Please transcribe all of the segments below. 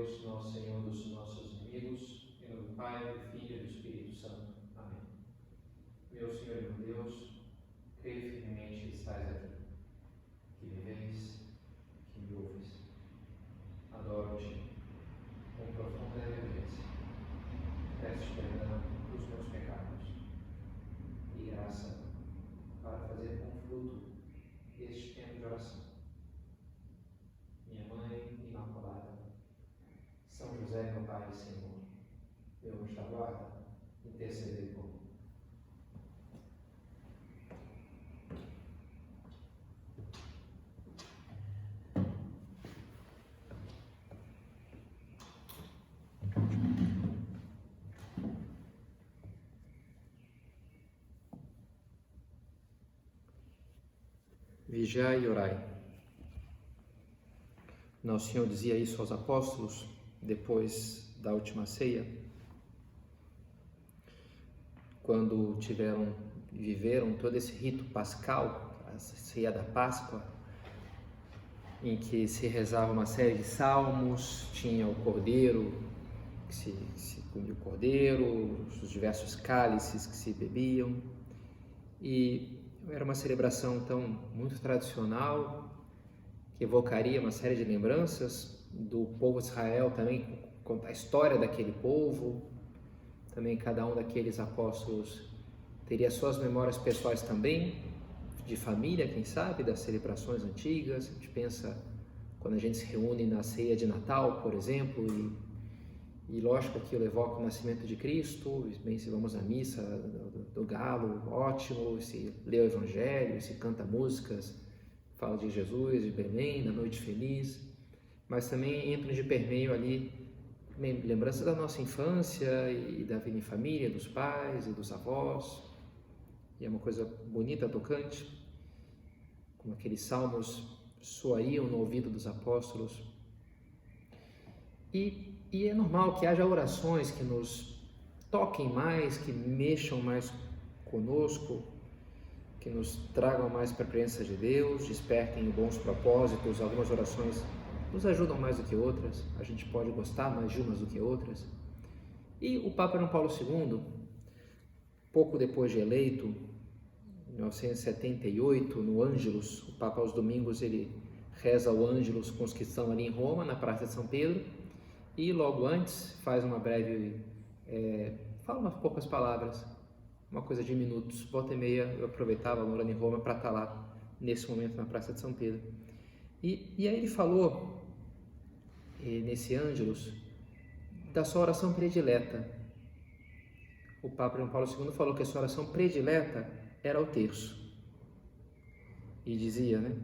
Deus, nosso Senhor, dos nossos inimigos, em nome do Pai, do Filho e do Espírito Santo. Amém. Meu Senhor e meu Deus, creio firmemente que estás aqui, que viveis, que me ouves. Adoro-te com profunda reverência. Peço perdão dos meus pecados e graça para fazer com fruto este tempo de oração. Minha Mãe Imaculada, São José, meu Pai e Senhor, meu anjo da guarda, intercedei por mim. Vigiai e orai. Nosso Senhor dizia isso aos apóstolos depois da última ceia, quando viveram todo esse rito pascal, a ceia da Páscoa, em que se rezava uma série de salmos, tinha o cordeiro, que se comia o cordeiro, os diversos cálices que se bebiam, e era uma celebração então muito tradicional, que evocaria uma série de lembranças do povo de Israel, também contar a história daquele povo. Também cada um daqueles apóstolos teria suas memórias pessoais também, de família, quem sabe, das celebrações antigas. A gente pensa quando a gente se reúne na ceia de Natal, por exemplo, e lógico que aquilo evoca o nascimento de Cristo. Bem, se vamos à missa do galo, ótimo, se lê o Evangelho, se canta músicas, fala de Jesus, de Belém, da noite feliz, mas também entram de permeio ali lembranças da nossa infância e da vida em família, dos pais e dos avós, e é uma coisa bonita, tocante, como aqueles salmos soariam no ouvido dos apóstolos. E é normal que haja orações que nos toquem mais, que mexam mais conosco, que nos tragam mais para a presença de Deus, despertem bons propósitos. Algumas orações nos ajudam mais do que outras, a gente pode gostar mais de umas do que outras. E o Papa João Paulo II, pouco depois de eleito, em 1978, no Ângelus, o Papa aos domingos ele reza o Ângelus com os que estão ali em Roma, na Praça de São Pedro, e logo antes faz uma breve, fala umas poucas palavras, uma coisa de minutos. Volta e meia eu aproveitava morando em Roma para estar lá nesse momento na Praça de São Pedro. E aí ele falou, nesse Ângelus, da sua oração predileta. O Papa João Paulo II falou que a sua oração predileta era o terço. E dizia,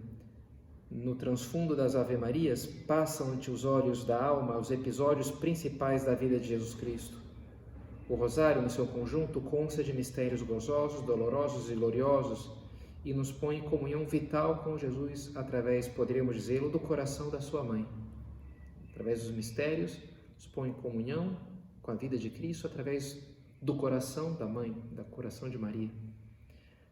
no transfundo das Ave-Marias passam ante os olhos da alma os episódios principais da vida de Jesus Cristo. O rosário, no seu conjunto, consta de mistérios gozosos, dolorosos e gloriosos e nos põe em comunhão vital com Jesus através, poderíamos dizê-lo, do coração da sua mãe. Através dos mistérios, nos põe em comunhão com a vida de Cristo através do coração da mãe, do coração de Maria.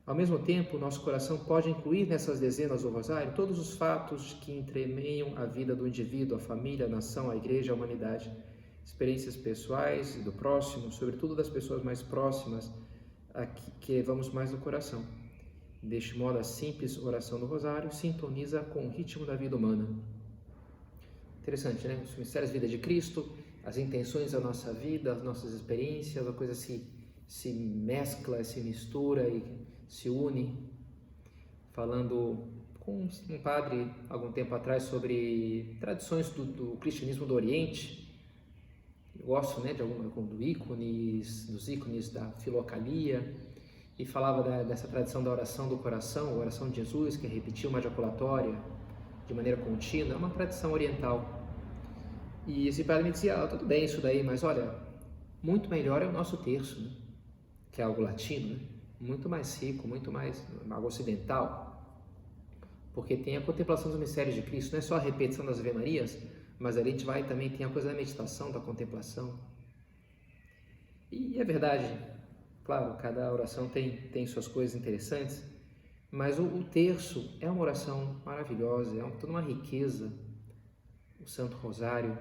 Ao mesmo tempo, nosso coração pode incluir nessas dezenas do rosário todos os fatos que entremeiam a vida do indivíduo, a família, a nação, a igreja, a humanidade. Experiências pessoais e do próximo, sobretudo das pessoas mais próximas, que levamos mais no coração. Deste modo, a simples oração do rosário sintoniza com o ritmo da vida humana. Interessante, Os mistérios da vida de Cristo, as intenções da nossa vida, as nossas experiências, a coisa se mescla, se mistura e se une. Falando com um padre, algum tempo atrás, sobre tradições do cristianismo do Oriente. Eu gosto dos ícones da Filocalia, e falava dessa tradição da oração do coração, a oração de Jesus, que repetia uma ejaculatória de maneira contínua, é uma tradição oriental. E esse padre me dizia, tudo bem isso daí, mas olha, muito melhor é o nosso terço, que é algo latino, muito mais rico, muito mais algo ocidental, porque tem a contemplação dos mistérios de Cristo, não é só a repetição das Ave-Marias, mas ali a gente também tem a coisa da meditação, da contemplação. E é verdade, claro, cada oração tem suas coisas interessantes, mas o terço é uma oração maravilhosa, é toda uma riqueza. O Santo Rosário,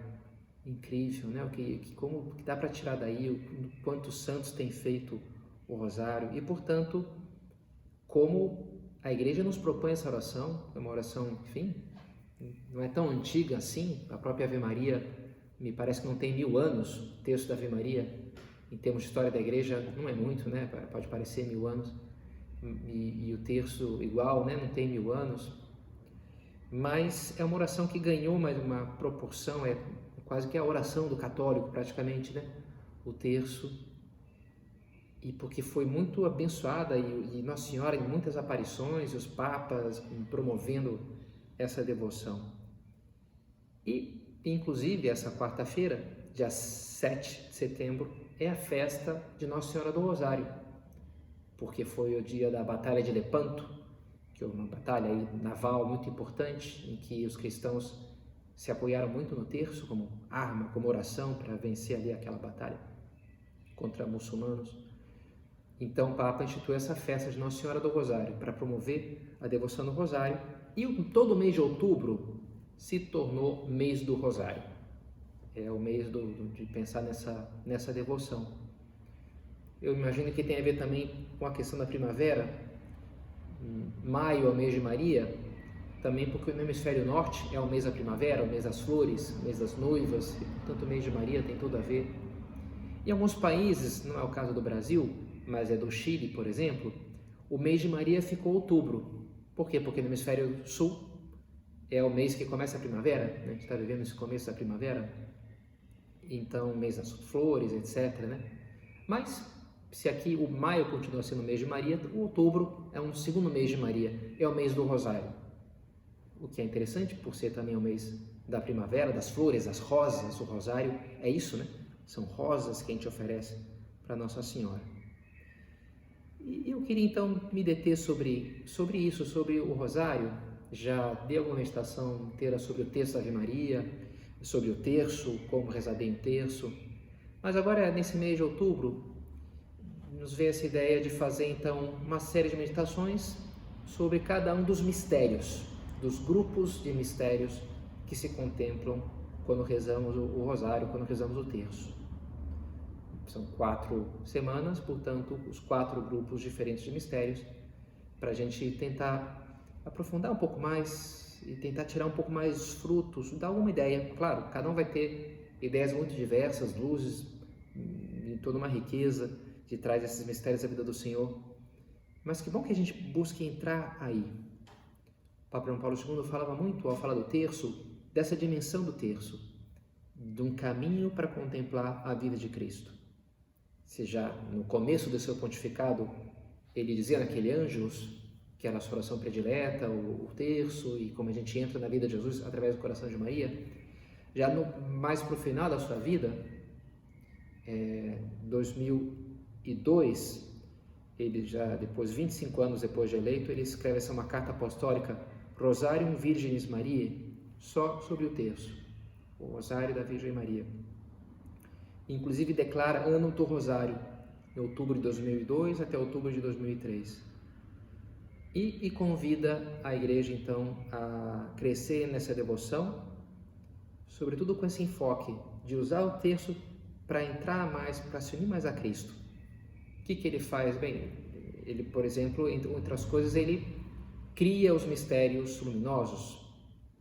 incrível, né? Como que dá para tirar daí o quantos santos têm feito o rosário e, portanto, como a igreja nos propõe essa oração, é uma oração, enfim, não é tão antiga assim. A própria Ave Maria me parece que não tem 1000 anos. O texto da Ave Maria, em termos de história da igreja, não é muito, né? Pode parecer 1000 anos, e o terço igual, né? Não tem 1000 anos, mas é uma oração que ganhou mais uma proporção, é quase que a oração do católico praticamente, né? O terço, e porque foi muito abençoada, e Nossa Senhora em muitas aparições, os papas promovendo essa devoção. E inclusive essa quarta-feira, dia 7 de setembro, é a festa de Nossa Senhora do Rosário, porque foi o dia da Batalha de Lepanto, que é uma batalha naval muito importante, em que os cristãos se apoiaram muito no terço como arma, como oração para vencer ali aquela batalha contra muçulmanos. Então o Papa instituiu essa festa de Nossa Senhora do Rosário para promover a devoção do Rosário, e todo o mês de outubro se tornou mês do Rosário. É o mês de pensar nessa devoção. Eu imagino que tem a ver também com a questão da primavera. Maio é o mês de Maria, também porque no hemisfério norte é o mês da primavera, o mês das flores, o mês das noivas, e portanto o mês de Maria tem tudo a ver. Em alguns países, não é o caso do Brasil, mas é do Chile, por exemplo, o mês de Maria ficou outubro. Por quê? Porque no hemisfério sul é o mês que começa a primavera, né? A gente está vivendo esse começo da primavera, então o mês das flores, etc, né? Mas se aqui o maio continua sendo o mês de Maria, o outubro é um segundo mês de Maria, é o mês do Rosário. O que é interessante, por ser também o mês da primavera, das flores, das rosas. O Rosário é isso, né? São rosas que a gente oferece para Nossa Senhora. E eu queria então me deter sobre isso, sobre o Rosário. Já dei alguma meditação inteira sobre o texto da Ave Maria, sobre o terço, como rezar bem o terço. Mas agora, nesse mês de outubro, nos veio essa ideia de fazer então uma série de meditações sobre cada um dos mistérios, dos grupos de mistérios que se contemplam quando rezamos o Rosário, quando rezamos o terço. São 4 semanas, portanto, os 4 grupos diferentes de mistérios, para a gente tentar aprofundar um pouco mais e tentar tirar um pouco mais os frutos, dar alguma ideia. Claro, cada um vai ter ideias muito diversas, luzes, e toda uma riqueza de trás desses mistérios da vida do Senhor. Mas que bom que a gente busque entrar aí. O Papa João Paulo II falava muito, ao falar do terço, dessa dimensão do terço, de um caminho para contemplar a vida de Cristo. Seja no começo do seu pontificado, ele dizia naquele Ângelus, que era a sua oração predileta, o terço, e como a gente entra na vida de Jesus através do coração de Maria. Já mais para o final da sua vida, 2002, ele já depois, 25 anos depois de eleito, ele escreve uma carta apostólica, Rosarium Virginis Mariae, só sobre o terço, o Rosário da Virgem Maria. Inclusive declara ano do Rosário, em outubro de 2002 até outubro de 2003. E convida a igreja então a crescer nessa devoção, sobretudo com esse enfoque de usar o terço para entrar mais, para se unir mais a Cristo. O que ele faz? Bem, ele, por exemplo, entre outras coisas, ele cria os mistérios luminosos.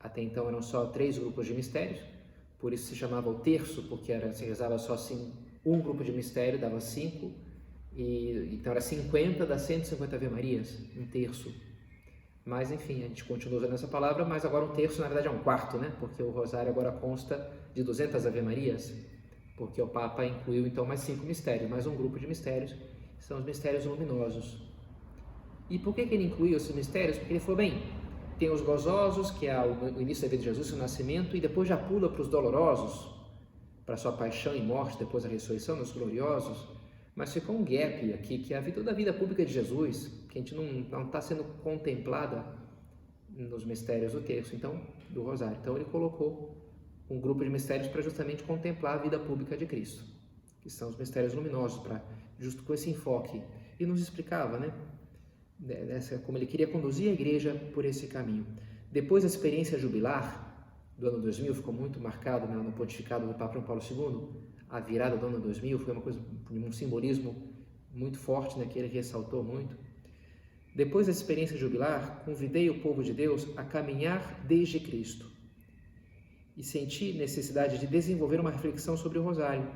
Até então eram só 3 grupos de mistérios, por isso se chamava o terço, porque se rezava só assim, um grupo de mistério, dava 5, então era 50 das 150 Ave Marias, um terço. Mas enfim, a gente continua usando essa palavra, mas agora um terço na verdade é um quarto, né? Porque o Rosário agora consta de 200 Ave Marias, porque o Papa incluiu então mais 5 mistérios, mais um grupo de mistérios, que são os mistérios luminosos. E por que ele incluiu esses mistérios? Porque ele falou, bem, tem os gozosos, que é o início da vida de Jesus, o nascimento, e depois já pula para os dolorosos, para a sua paixão e morte, depois da ressurreição, nos gloriosos. Mas ficou um gap aqui, que é toda a vida pública de Jesus, que a gente não está sendo contemplada nos mistérios do terço, então, do Rosário. Então ele colocou um grupo de mistérios para justamente contemplar a vida pública de Cristo, que são os mistérios luminosos, justo com esse enfoque. E nos explicava, né, como ele queria conduzir a igreja por esse caminho. Depois da experiência jubilar, do ano 2000 ficou muito marcado, né, no pontificado do Papa João Paulo II. A virada do ano 2000 foi uma coisa, um simbolismo muito forte, né, que ele ressaltou muito. Depois da experiência jubilar, convidei o povo de Deus a caminhar desde Cristo e senti necessidade de desenvolver uma reflexão sobre o Rosário,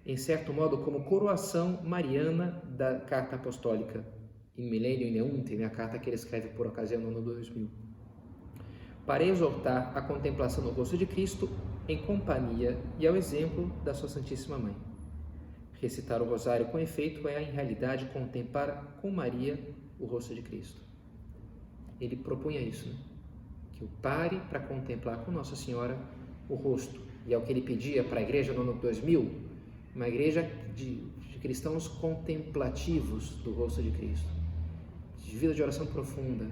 em certo modo como coroação mariana da Carta Apostólica In Millennium Neunte, a carta que ele escreve por ocasião no ano 2000, para exortar a contemplação no rosto de Cristo em companhia e ao exemplo da sua Santíssima Mãe. Recitar o Rosário com efeito é, em realidade, contemplar com Maria o rosto de Cristo. Ele propunha isso, né? Que eu pare para contemplar com Nossa Senhora o rosto. E é o que ele pedia para a igreja no ano 2000, uma igreja de cristãos contemplativos do rosto de Cristo, de vida de oração profunda,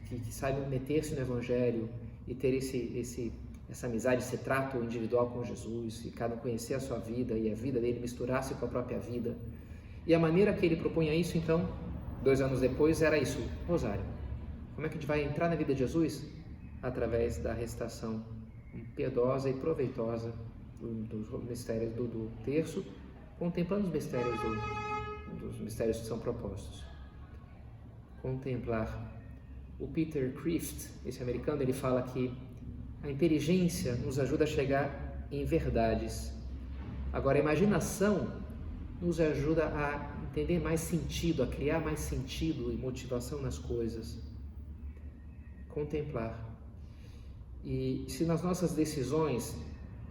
que saibam meter-se no Evangelho e ter essa amizade, esse trato individual com Jesus, e cada um conhecer a sua vida e a vida dele misturar-se com a própria vida. E a maneira que ele propunha isso, então, 2 anos depois, era isso, Rosário. Como é que a gente vai entrar na vida de Jesus? Através da recitação piedosa e proveitosa dos mistérios do terço, contemplando os mistérios dos mistérios que são propostos. Contemplar. O Peter Kreeft, esse americano, ele fala que a inteligência nos ajuda a chegar em verdades. Agora, a imaginação nos ajuda a entender mais sentido, a criar mais sentido e motivação nas coisas. Contemplar. E se nas nossas decisões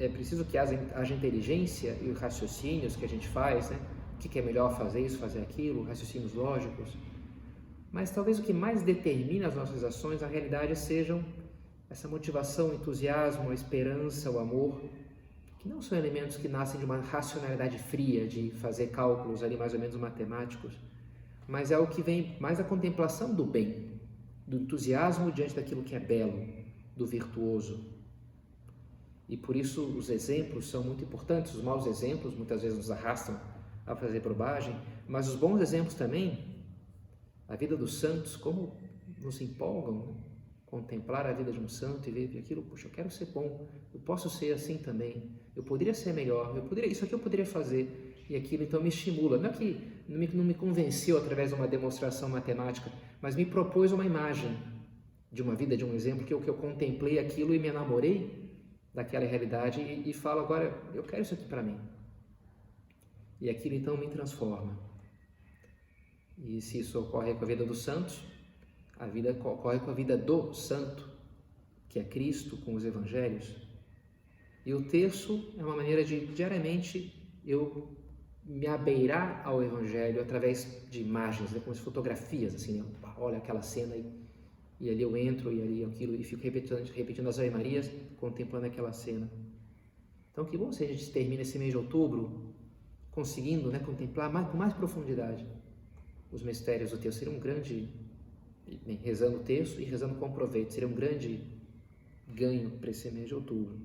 é preciso que haja inteligência e os raciocínios que a gente faz, né? O que é melhor fazer isso, fazer aquilo, raciocínios lógicos. Mas talvez o que mais determine as nossas ações, na realidade, sejam essa motivação, o entusiasmo, a esperança, o amor, que não são elementos que nascem de uma racionalidade fria, de fazer cálculos ali mais ou menos matemáticos, mas é o que vem mais da contemplação do bem, do entusiasmo diante daquilo que é belo, do virtuoso. E por isso os exemplos são muito importantes. Os maus exemplos muitas vezes nos arrastam a fazer bobagem, mas os bons exemplos também, a vida dos santos, como nos empolgam, né? Contemplar a vida de um santo e ver aquilo, puxa, eu quero ser bom, eu posso ser assim também, eu poderia ser melhor, isso aqui eu poderia fazer, e aquilo então me estimula. Não é que não me convenceu através de uma demonstração matemática, mas me propôs uma imagem de uma vida, de um exemplo, que eu contemplei aquilo e me enamorei daquela realidade e falo agora, eu quero isso aqui para mim. E aquilo então me transforma. E se isso ocorre com a vida dos santos, a vida ocorre com a vida do santo, que é Cristo, com os evangelhos. E o terço é uma maneira de, diariamente, eu me abeirar ao evangelho através de imagens, né, como as fotografias, assim, olha aquela cena e ali eu entro e ali aquilo, e fico repetindo as Ave Marias, contemplando aquela cena. Então, que bom se a gente termina esse mês de outubro conseguindo, né, contemplar com mais profundidade os mistérios do terço. Seria um grande, rezando o terço e rezando com proveito, seria um grande ganho para esse mês de outubro.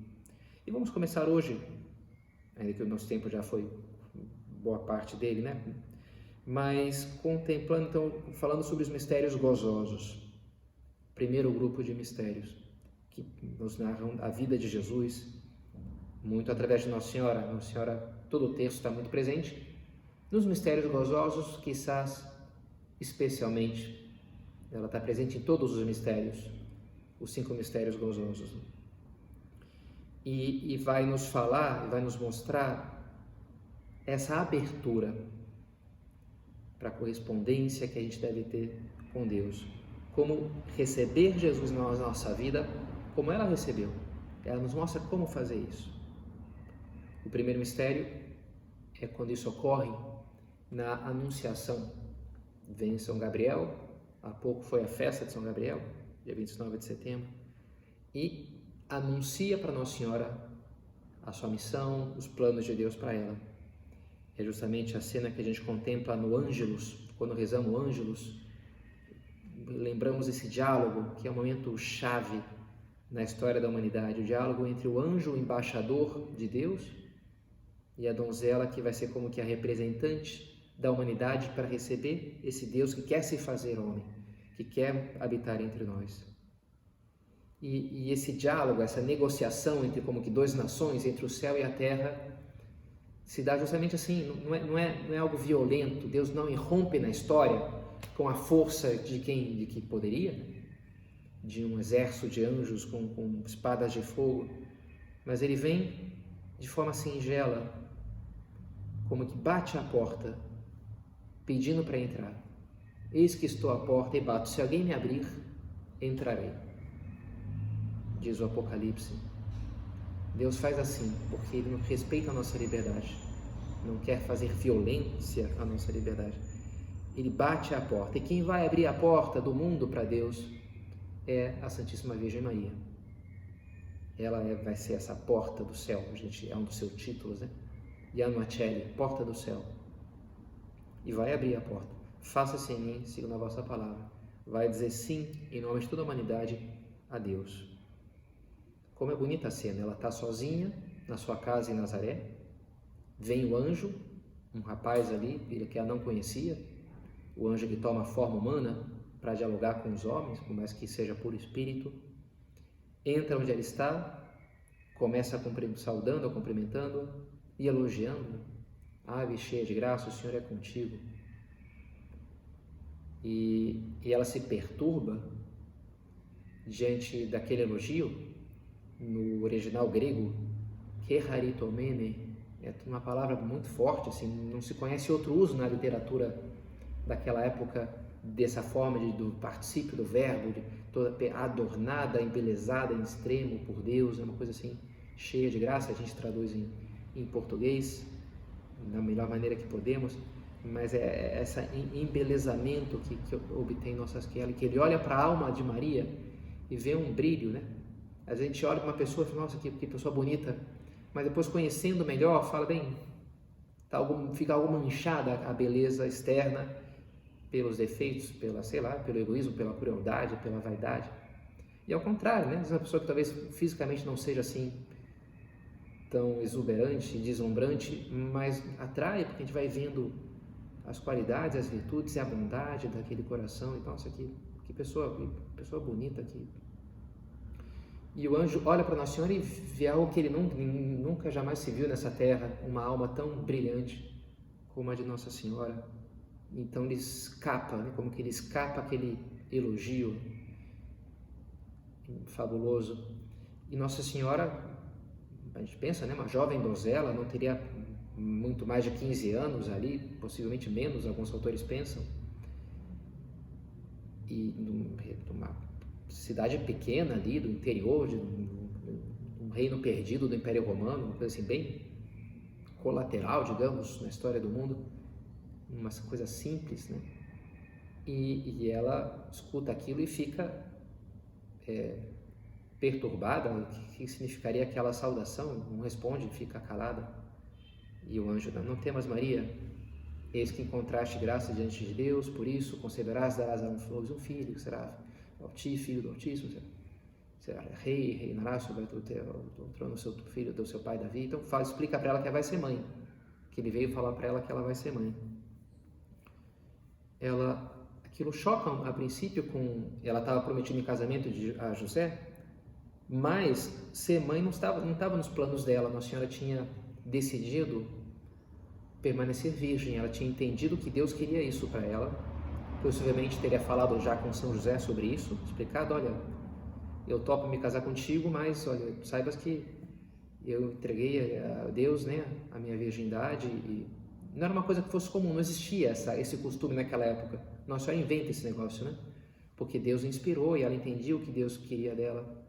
E vamos começar hoje, ainda que o nosso tempo já foi boa parte dele, né? Mas contemplando, então, falando sobre os mistérios gozosos. Primeiro grupo de mistérios que nos narram a vida de Jesus, muito através de Nossa Senhora. Nossa Senhora, todo o texto está muito presente. Nos mistérios gozosos, quizás especialmente, ela está presente em todos os mistérios, os 5 mistérios gozosos. E vai nos falar, vai nos mostrar essa abertura para a correspondência que a gente deve ter com Deus. Como receber Jesus na nossa vida, como ela recebeu. Ela nos mostra como fazer isso. O primeiro mistério é quando isso ocorre na Anunciação. Vem São Gabriel, há pouco foi a festa de São Gabriel, dia 29 de setembro, e anuncia para Nossa Senhora a sua missão, os planos de Deus para ela. É justamente a cena que a gente contempla no Ângelus, quando rezamos o Ângelus, lembramos esse diálogo, que é um momento chave na história da humanidade, o diálogo entre o anjo, o embaixador de Deus, e a donzela, que vai ser como que a representante da humanidade para receber esse Deus que quer se fazer homem, que quer habitar entre nós. E esse diálogo, essa negociação entre como que duas nações, entre o céu e a terra, se dá justamente assim, não é algo violento. Deus não irrompe na história com a força de que poderia, de um exército de anjos com espadas de fogo, mas ele vem de forma singela, como que bate à porta, pedindo para entrar. Eis que estou à porta e bato, se alguém me abrir, entrarei. Diz o Apocalipse. Deus faz assim, porque Ele não respeita a nossa liberdade, não quer fazer violência à nossa liberdade. Ele bate à porta, e quem vai abrir a porta do mundo para Deus é a Santíssima Virgem Maria. Ela vai ser essa porta do céu, gente, é um dos seus títulos, né? Iano Acelli, porta do céu. E vai abrir a porta. Faça-se em mim, segundo a vossa palavra. Vai dizer sim, em nome de toda a humanidade, a Deus. Como é bonita a cena, ela está sozinha na sua casa em Nazaré, vem o anjo, um rapaz ali, que ela não conhecia, o anjo que toma a forma humana para dialogar com os homens, por mais que seja puro espírito, entra onde ela está, começa saudando, cumprimentando e elogiando. Ave cheia de graça, o Senhor é contigo. E ela se perturba diante daquele elogio. No original grego, kerharitomene, é uma palavra muito forte, assim, não se conhece outro uso na literatura daquela época dessa forma do particípio do verbo, de toda adornada, embelezada em extremo por Deus, é uma coisa assim cheia de graça. A gente traduz em português da melhor maneira que podemos, mas é esse embelezamento que obtém nossas que ele olha para a alma de Maria e vê um brilho, né? Às vezes a gente olha para uma pessoa e fala, nossa, que pessoa bonita, mas depois conhecendo melhor, fala, bem, fica algo manchada a beleza externa pelos defeitos, pelo egoísmo, pela crueldade, pela vaidade. E ao contrário, né? Uma pessoa que talvez fisicamente não seja assim tão exuberante, deslumbrante, mas atrai, porque a gente vai vendo as qualidades, as virtudes e a bondade daquele coração. Então, nossa, que pessoa bonita aqui. E o anjo olha para Nossa Senhora e vê algo que ele nunca jamais se viu nessa terra, uma alma tão brilhante como a de Nossa Senhora. Então ele escapa, né? Como que ele escapa aquele elogio fabuloso. E Nossa Senhora, a gente pensa, né? Uma jovem donzela, não teria muito mais de 15 anos ali, possivelmente menos, alguns autores pensam. E numa cidade pequena ali, do interior, de um reino perdido do Império Romano, uma coisa assim bem colateral, digamos, na história do mundo, uma coisa simples, né? E ela escuta aquilo e fica perturbada. O que significaria aquela saudação? Não responde, fica calada. E o anjo, não temas, Maria, eis que encontraste graça diante de Deus, por isso conceberás, darás a um filho, que será filho do Altíssimo, será rei, reinará sobre o trono do seu filho, do seu pai Davi. Então explica para ela que ela vai ser mãe, que ele veio falar para ela que ela vai ser mãe. Aquilo choca a princípio, ela estava prometida em casamento a José, mas ser mãe não estava nos planos dela. Nossa Senhora tinha decidido permanecer virgem, ela tinha entendido que Deus queria isso para ela. Possivelmente teria falado já com São José sobre isso, explicado, olha, eu topo me casar contigo, mas olha, saibas que eu entreguei a Deus, né, a minha virgindade, e não era uma coisa que fosse comum, não existia esse costume naquela época. Nossa Senhora inventa esse negócio, né? Porque Deus inspirou e ela entendia o que Deus queria dela.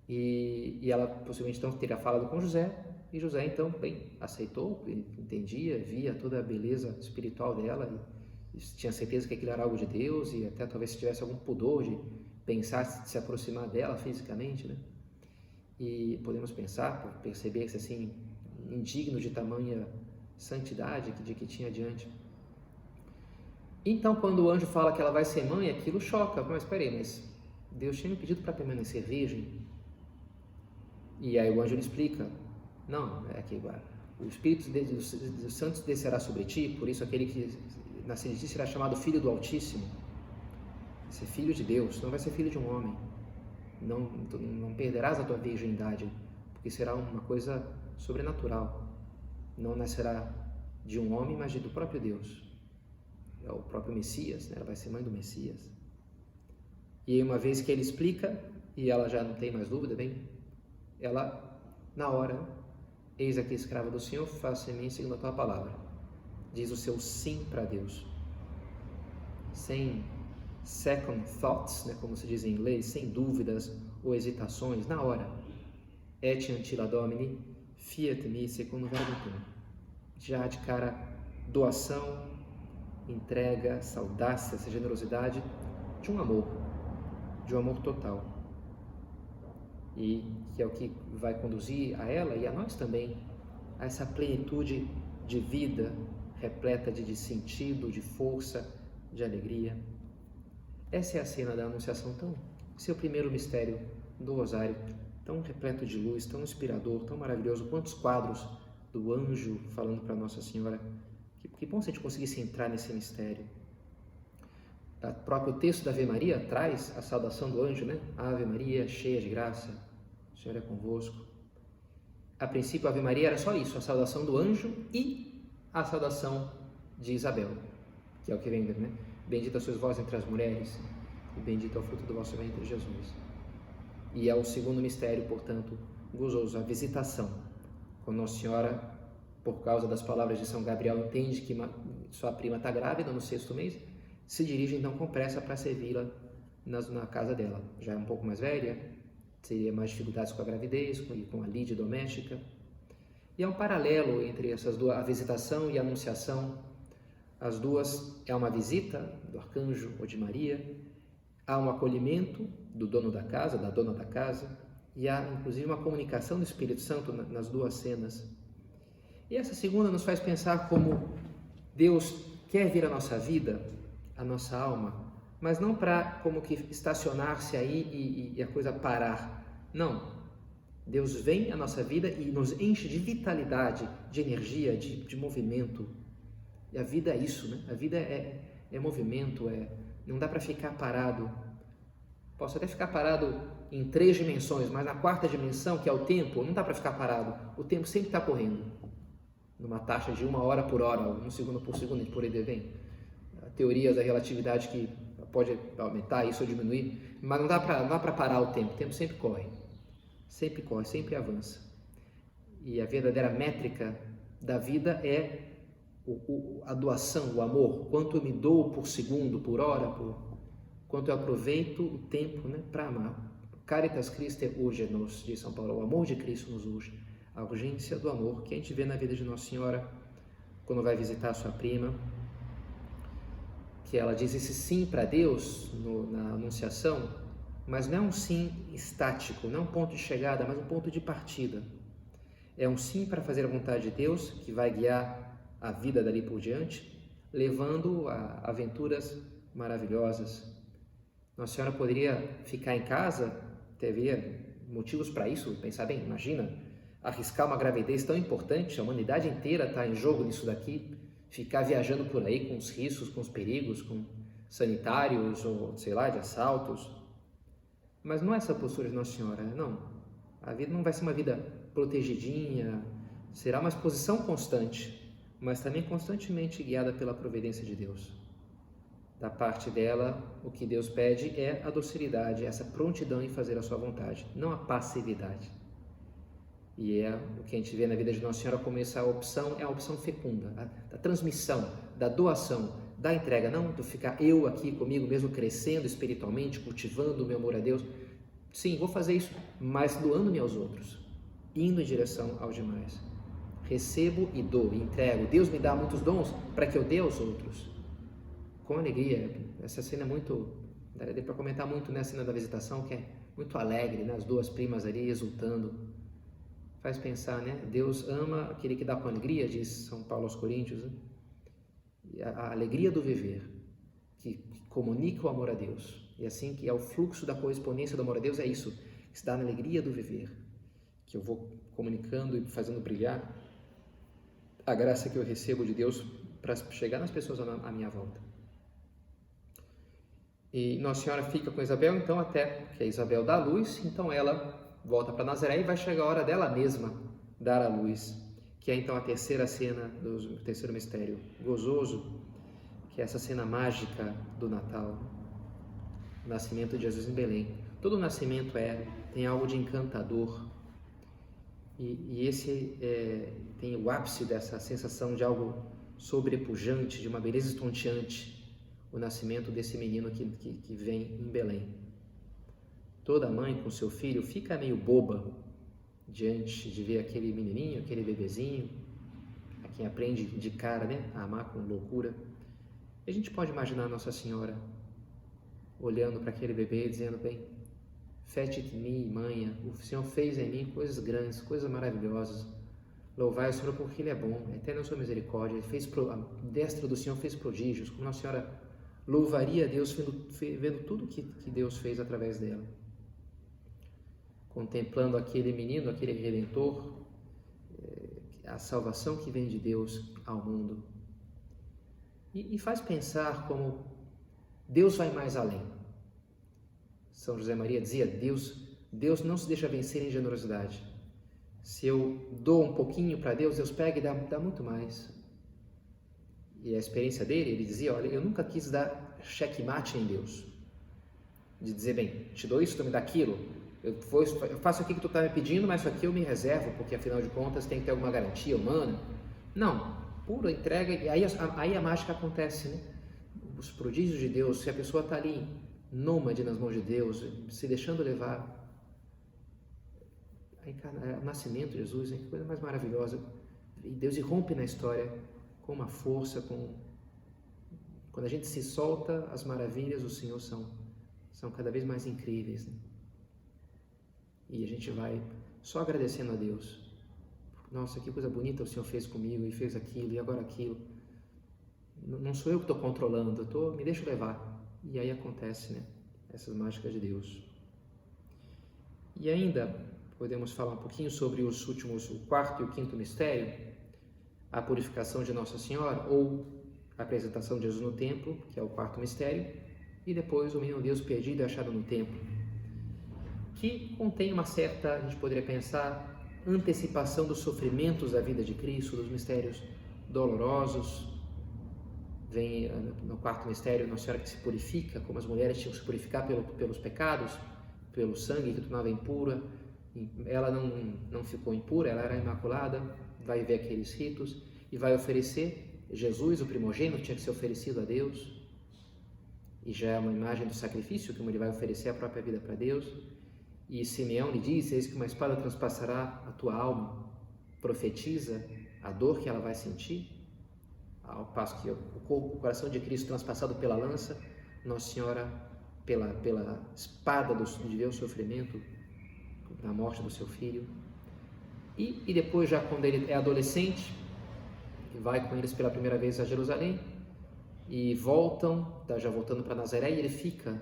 E ela possivelmente então teria falado com José, e José então, bem, aceitou, ele entendia, via toda a beleza espiritual dela, e tinha certeza que aquilo era algo de Deus, e até talvez se tivesse algum pudor de pensar, de se aproximar dela fisicamente, né? E podemos perceber-se assim, indigno de tamanha santidade que tinha diante. Então, quando o anjo fala que ela vai ser mãe, aquilo choca. Mas espera aí, mas Deus tinha me pedido para permanecer virgem. E aí o anjo lhe explica, não, é que o Espírito dos Santos descerá sobre ti, por isso aquele que nascer de ti será chamado Filho do Altíssimo. Vai ser filho de Deus, não vai ser filho de um homem. não perderás a tua virgindade, porque será uma coisa sobrenatural. Não nascerá de um homem, mas do próprio Deus. É o próprio Messias, né? Ela vai ser mãe do Messias. E uma vez que ele explica, e ela já não tem mais dúvida, bem, ela, na hora, eis aqui a escrava do Senhor, faça em mim segundo a tua palavra. Diz o seu sim para Deus. Sem second thoughts, né, como se diz em inglês, sem dúvidas ou hesitações, na hora. Et antila Domini, fiat mi secundo verbum tuum. Já de cara, doação, entrega, saudácia, essa generosidade de um amor total. E que é o que vai conduzir a ela e a nós também a essa plenitude de vida, repleta de sentido, de força, de alegria. Essa é a cena da Anunciação, esse é o primeiro mistério do Rosário, tão repleto de luz, tão inspirador, tão maravilhoso. Quantos quadros do anjo falando para Nossa Senhora. Que bom se a gente conseguisse entrar nesse mistério. O próprio texto da Ave Maria traz a saudação do anjo, né? Ave Maria, cheia de graça, o Senhor é convosco. A princípio, a Ave Maria era só isso, a saudação do anjo e a saudação de Isabel, que é o que vem, né? Bendita sois vós entre as mulheres, e bendito é o fruto do vosso ventre, Jesus. E é o segundo mistério, portanto, gozoso, a visitação. Quando Nossa Senhora, por causa das palavras de São Gabriel, entende que sua prima está grávida no 6º mês, se dirige então com pressa para servi-la na casa dela. Já é um pouco mais velha, teria mais dificuldades com a gravidez, com a lide doméstica. E há um paralelo entre essas duas, a visitação e a anunciação. As duas é uma visita do arcanjo ou de Maria, há um acolhimento do dono da casa, da dona da casa, e há inclusive uma comunicação do Espírito Santo nas duas cenas. E essa segunda nos faz pensar como Deus quer vir à nossa vida, à nossa alma, mas não para como que estacionar-se aí e a coisa parar. Não. Deus vem à nossa vida e nos enche de vitalidade, de energia, de movimento. E a vida é isso, né? A vida é movimento, não dá para ficar parado. Posso até ficar parado em 3 dimensões, mas na 4ª dimensão, que é o tempo, não dá para ficar parado. O tempo sempre está correndo, numa taxa de 1 hora por hora, 1 segundo por segundo, por aí vem. Teorias da relatividade que pode aumentar isso ou diminuir, mas não dá para parar o tempo sempre corre, sempre avança. E a verdadeira métrica da vida é a doação, o amor, quanto eu me dou por segundo, por hora, quanto eu aproveito o tempo, né, para amar. Caritas Christi urge-nos, diz São Paulo, o amor de Cristo nos urge, a urgência do amor que a gente vê na vida de Nossa Senhora quando vai visitar a sua prima, que ela diz esse sim para Deus na Anunciação, mas não é um sim estático, não é um ponto de chegada, mas um ponto de partida. É um sim para fazer a vontade de Deus, que vai guiar a vida dali por diante, levando a aventuras maravilhosas. Nossa Senhora poderia ficar em casa, teria motivos para isso, pensar bem, imagina, arriscar uma gravidez tão importante, a humanidade inteira está em jogo nisso daqui, ficar viajando por aí com os riscos, com os perigos, com sanitários ou, sei lá, de assaltos. Mas não é essa a postura de Nossa Senhora, não. A vida não vai ser uma vida protegidinha, será uma exposição constante, mas também constantemente guiada pela providência de Deus. Da parte dela, o que Deus pede é a docilidade, essa prontidão em fazer a sua vontade, não a passividade. E é o que a gente vê na vida de Nossa Senhora como essa opção, é a opção fecunda, da transmissão, da doação, da entrega, não do ficar eu aqui comigo mesmo crescendo espiritualmente, cultivando o meu amor a Deus. Sim, vou fazer isso, mas doando-me aos outros, indo em direção aos demais. Recebo e dou, entrego. Deus me dá muitos dons para que eu dê aos outros. Com alegria. Essa cena é muito... Daria para comentar muito nessa cena da visitação, que é muito alegre, né? As duas primas ali exultando. Faz pensar, né? Deus ama aquele que dá com alegria, diz São Paulo aos Coríntios, né? A alegria do viver, que comunica o amor a Deus. E assim que é o fluxo da correspondência do amor a Deus, é isso, que se dá na alegria do viver, que eu vou comunicando e fazendo brilhar a graça que eu recebo de Deus para chegar nas pessoas à minha volta. E Nossa Senhora fica com Isabel, então, até que a Isabel dá a luz, então ela volta para Nazaré e vai chegar a hora dela mesma dar a luz, que é então a terceira cena do terceiro mistério gozoso, que é essa cena mágica do Natal, o nascimento de Jesus em Belém. Todo nascimento tem algo de encantador, e esse tem o ápice dessa sensação de algo sobrepujante, de uma beleza estonteante, o nascimento desse menino que vem em Belém. Toda mãe com seu filho fica meio boba diante de ver aquele menininho, aquele bebezinho, a quem aprende de cara, né, a amar com loucura. E a gente pode imaginar Nossa Senhora olhando para aquele bebê e dizendo: bem, fete em mim, manha, o Senhor fez em mim coisas grandes, coisas maravilhosas. Louvai o Senhor porque Ele é bom, eterna é a sua misericórdia. A destra do Senhor fez prodígios. Como Nossa Senhora louvaria a Deus vendo tudo que Deus fez através dela. Contemplando aquele menino, aquele Redentor, a salvação que vem de Deus ao mundo. E faz pensar como Deus vai mais além. São José Maria dizia: Deus não se deixa vencer em generosidade. Se eu dou um pouquinho para Deus, Deus pega e dá muito mais. E a experiência dele, ele dizia: olha, eu nunca quis dar checkmate em Deus. De dizer: bem, te dou isso, tu me dá aquilo. Eu faço aqui que tu está me pedindo, mas isso aqui eu me reservo, porque afinal de contas tem que ter alguma garantia humana. Não, pura entrega, e aí a mágica acontece, né? Os prodígios de Deus, se a pessoa está ali nômade nas mãos de Deus, se deixando levar. O nascimento de Jesus, que coisa mais maravilhosa. E Deus irrompe na história com uma força, quando a gente se solta, as maravilhas do Senhor são cada vez mais incríveis, né? E a gente vai só agradecendo a Deus. Nossa, que coisa bonita o Senhor fez comigo, e fez aquilo, e agora aquilo. Não sou eu que estou controlando, me deixo levar. E aí acontece, né? Essas mágicas de Deus. E ainda podemos falar um pouquinho sobre o quarto e o quinto mistério, a purificação de Nossa Senhora, ou a apresentação de Jesus no templo, que é o quarto mistério, e depois o menino Deus perdido e achado no templo, que contém uma certa, a gente poderia pensar, antecipação dos sofrimentos da vida de Cristo, dos mistérios dolorosos. Vem no quarto mistério Nossa Senhora que se purifica, como as mulheres tinham que se purificar pelos pecados, pelo sangue que tornava impura. Ela não ficou impura, ela era imaculada. Vai ver aqueles ritos e vai oferecer Jesus, o primogênito, tinha que ser oferecido a Deus, e já é uma imagem do sacrifício, como ele vai oferecer a própria vida para Deus. E Simeão lhe diz: eis que uma espada transpassará a tua alma, profetiza a dor que ela vai sentir, ao passo que o coração de Cristo transpassado pela lança, Nossa Senhora pela espada de Deus, sofrimento na morte do seu filho. E depois, já quando ele é adolescente, vai com eles pela primeira vez a Jerusalém, e já voltando para Nazaré, e ele fica,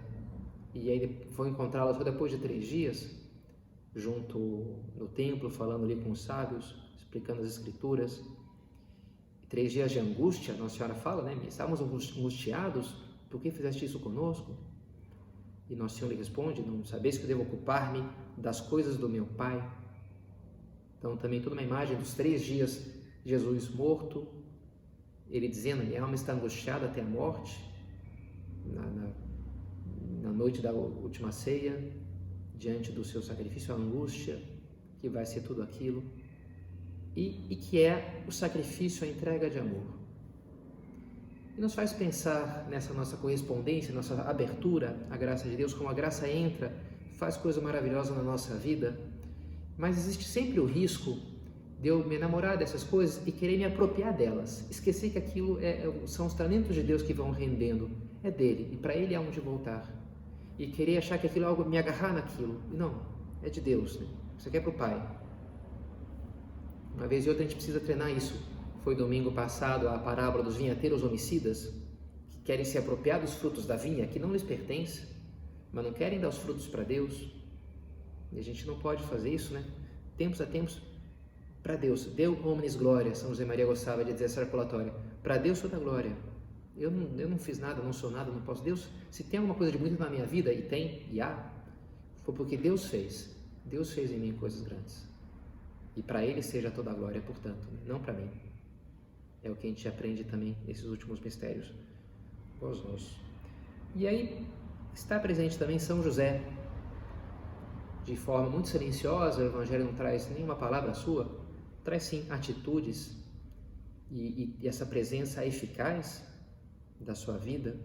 e aí vão encontrá-la só depois de 3 dias, junto no templo, falando ali com os sábios, explicando as escrituras. 3 dias de angústia, Nossa Senhora fala, né? Estávamos angustiados, por que fizeste isso conosco? E Nossa Senhora lhe responde: não sabeis que eu devo ocupar-me das coisas do meu Pai? Então também toda uma imagem dos 3 dias de Jesus morto, ele dizendo: minha alma está angustiada até a morte, na noite da última ceia, diante do seu sacrifício, a angústia, que vai ser tudo aquilo, e que é o sacrifício, a entrega de amor. E nos faz pensar nessa nossa correspondência, nossa abertura à graça de Deus, como a graça entra, faz coisa maravilhosa na nossa vida, mas existe sempre o risco de eu me enamorar dessas coisas e querer me apropriar delas, esquecer que aquilo são os talentos de Deus que vão rendendo, é dele, e para ele há onde voltar, e querer achar que aquilo é algo, me agarrar naquilo, e não, é de Deus, né? Isso aqui é para o Pai. Uma vez e outra a gente precisa treinar isso. Foi domingo passado a parábola dos vinhateiros homicidas, que querem se apropriar dos frutos da vinha, que não lhes pertence, mas não querem dar os frutos para Deus. E a gente não pode fazer isso, né? Tempos a tempos, para Deus, Deu omnis glória, São José Maria gostava de dizer essa circulatória, para Deus toda glória. eu não fiz nada, não sou nada, não posso. Deus, se tem alguma coisa de muito na minha vida, e tem, e há, foi porque Deus fez. Deus fez em mim coisas grandes. E para Ele seja toda a glória, portanto, não para mim. É o que a gente aprende também nesses últimos mistérios gozosos. E aí está presente também São José. De forma muito silenciosa, o Evangelho não traz nenhuma palavra sua, traz sim atitudes e essa presença eficaz da sua vida.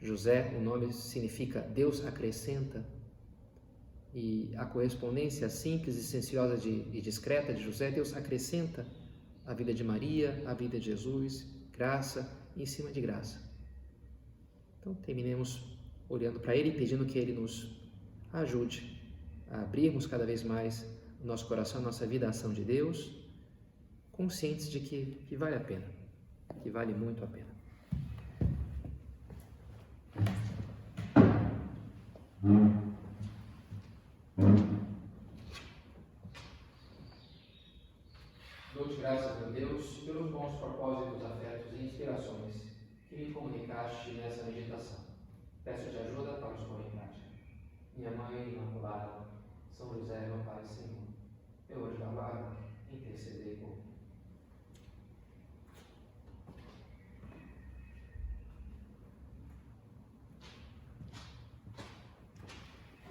José, o nome significa Deus acrescenta, e a correspondência simples e silenciosa e discreta de José, Deus acrescenta a vida de Maria, a vida de Jesus, graça em cima de graça. Então terminemos olhando para Ele e pedindo que Ele nos ajude a abrirmos cada vez mais o nosso coração, a nossa vida à ação de Deus, conscientes de que vale a pena, que vale muito a pena. Dou-te graças, meu Deus, pelos bons propósitos, afetos e inspirações que me comunicaste nessa meditação. Peço-te ajuda para os pôr em prática. Minha Mãe Imaculada, São José, meu Pai e Senhor, eu hoje aguardo, intercedei por mim.